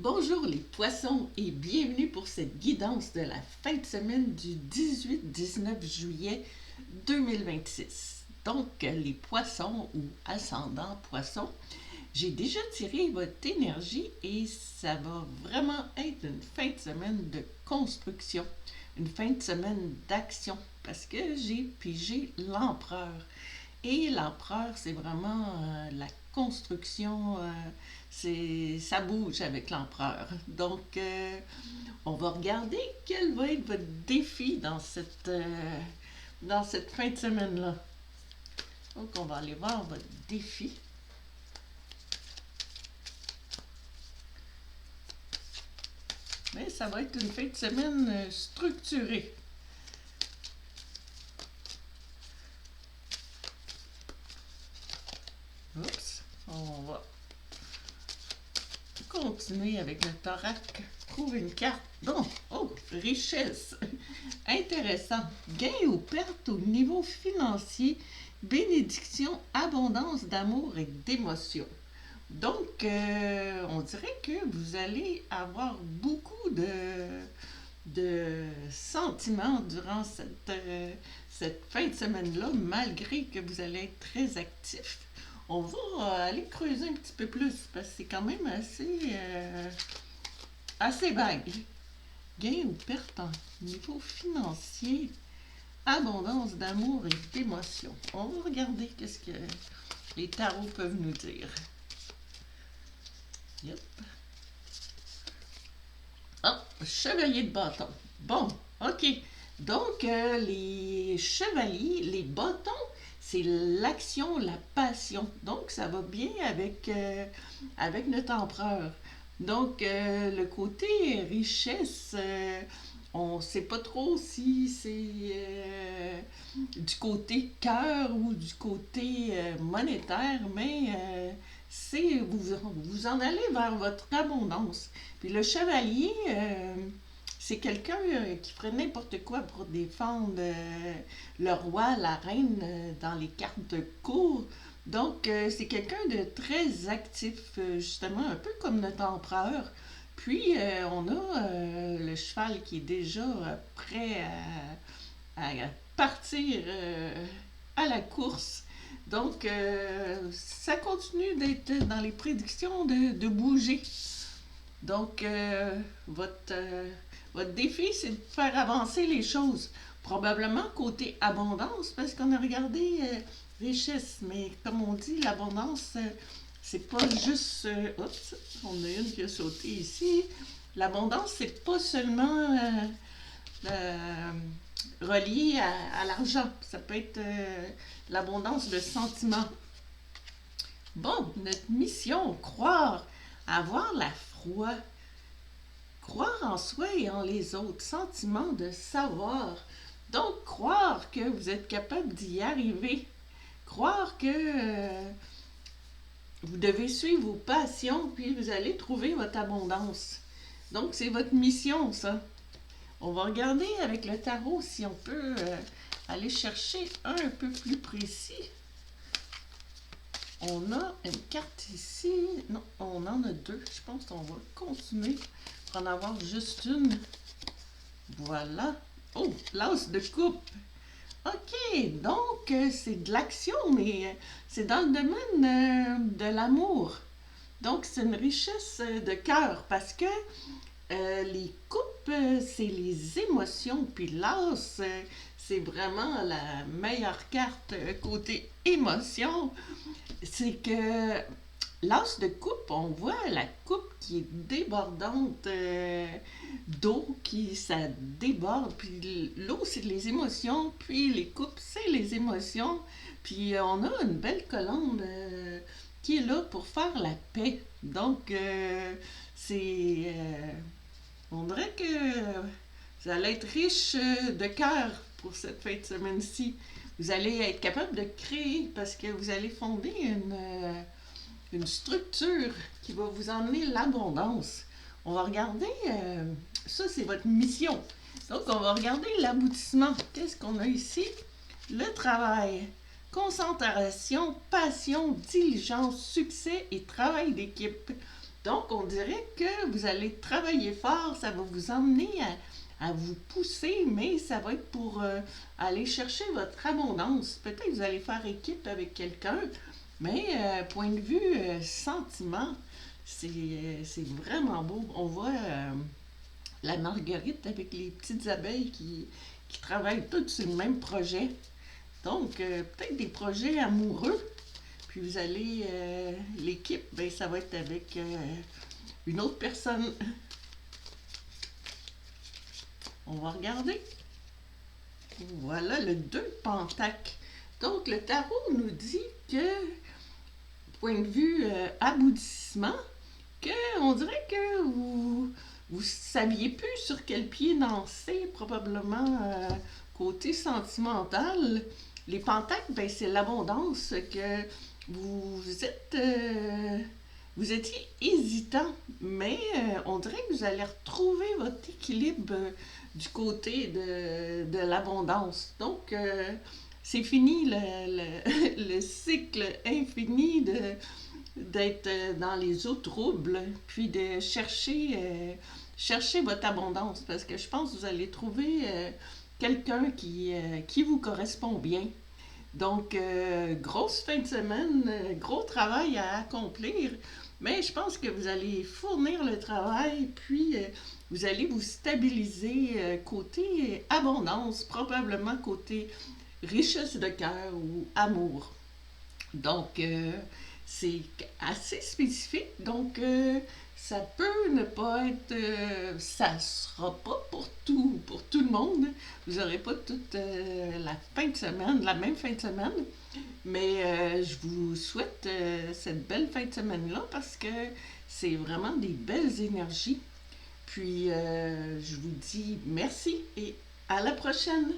Bonjour les poissons et bienvenue pour cette guidance de la fin de semaine du 18-19 juillet 2026. Donc les poissons ou ascendants poissons, j'ai déjà tiré votre énergie et ça va vraiment être une fin de semaine de construction, une fin de semaine d'action parce que j'ai pigé l'empereur. Et l'empereur, c'est vraiment la construction, ça bouge avec l'empereur. Donc, on va regarder quel va être votre défi dans cette fin de semaine-là. Donc, on va aller voir votre défi. Mais ça va être une fin de semaine structurée. Oups, on va continuer avec le thorac. Trouve une carte. Bon, oh, richesse. Intéressant. Gain ou perte au niveau financier, bénédiction, abondance d'amour et d'émotion. Donc, on dirait que vous allez avoir beaucoup de sentiments durant cette fin de semaine-là, malgré que vous allez être très actif. On va aller creuser un petit peu plus parce que c'est quand même assez vague. Gain ou perte en niveau financier, abondance d'amour et d'émotion. On va regarder qu'est-ce que les tarots peuvent nous dire. Yep. Ah, chevalier de bâton. Bon, ok. Donc, les chevaliers, les bâtons, c'est l'action, la passion. Donc, ça va bien avec notre empereur. Donc, le côté richesse, on ne sait pas trop si c'est du côté cœur ou du côté monétaire, mais vous en allez vers votre abondance. Puis le chevalier, c'est quelqu'un qui ferait n'importe quoi pour défendre le roi, la reine dans les cartes de cour. Donc, c'est quelqu'un de très actif, justement, un peu comme notre empereur. Puis, on a le cheval qui est déjà prêt à partir à la course. Donc, ça continue d'être dans les prédictions de bouger. Donc, votre défi, c'est de faire avancer les choses. Probablement côté abondance, parce qu'on a regardé richesse, mais comme on dit, l'abondance, c'est pas juste... oups, on a une qui a sauté ici. L'abondance, c'est pas seulement relié à l'argent. Ça peut être l'abondance de sentiments. Bon, notre mission, croire, avoir la foi, croire en soi et en les autres, sentiment de savoir. Donc, croire que vous êtes capable d'y arriver. Croire que vous devez suivre vos passions, puis vous allez trouver votre abondance. Donc, c'est votre mission, ça. On va regarder avec le tarot si on peut aller chercher un peu plus précis. On a une carte ici. Non, on en a deux. Je pense qu'on va continuer pour en avoir juste une. Voilà. Oh, l'as de coupe. Ok, donc c'est de l'action, mais c'est dans le domaine de l'amour. Donc c'est une richesse de cœur parce que les coupes, c'est les émotions, puis l'as, c'est vraiment la meilleure carte côté émotion. C'est que l'as de coupe, on voit la coupe qui est débordante d'eau, ça déborde, puis l'eau, c'est les émotions, puis les coupes, c'est les émotions, puis on a une belle colonne qui est là pour faire la paix. Donc, on dirait que vous allez être riche de cœur pour cette fin de semaine-ci. Vous allez être capable de créer parce que vous allez fonder une structure qui va vous emmener l'abondance. On va regarder, ça c'est votre mission. Donc on va regarder l'aboutissement. Qu'est-ce qu'on a ici? Le travail, concentration, passion, diligence, succès et travail d'équipe. Donc, on dirait que vous allez travailler fort, ça va vous emmener à vous pousser, mais ça va être pour aller chercher votre abondance. Peut-être que vous allez faire équipe avec quelqu'un, mais point de vue sentiment, c'est vraiment beau. On voit la marguerite avec les petites abeilles qui travaillent toutes sur le même projet. Donc, peut-être des projets amoureux. Puis vous allez, l'équipe, ben, ça va être avec une autre personne. On va regarder. Voilà le 2 de Pentacle. Donc, le tarot nous dit que, point de vue aboutissement, que on dirait que vous saviez plus sur quel pied danser, probablement côté sentimental. Les pentacles, ben, c'est l'abondance que vous étiez hésitant, mais on dirait que vous allez retrouver votre équilibre du côté de l'abondance. Donc, c'est fini le cycle infini d'être dans les eaux troubles, puis de chercher votre abondance, parce que je pense que vous allez trouver quelqu'un qui vous correspond bien. Donc, grosse fin de semaine, gros travail à accomplir, mais je pense que vous allez fournir le travail, puis vous allez vous stabiliser côté abondance, probablement côté richesse de cœur ou amour. Donc, c'est assez spécifique, donc ça peut ne pas être, ça sera pas pour tout le monde. Vous n'aurez pas toute la fin de semaine, la même fin de semaine, mais je vous souhaite cette belle fin de semaine-là parce que c'est vraiment des belles énergies. Puis, je vous dis merci et à la prochaine!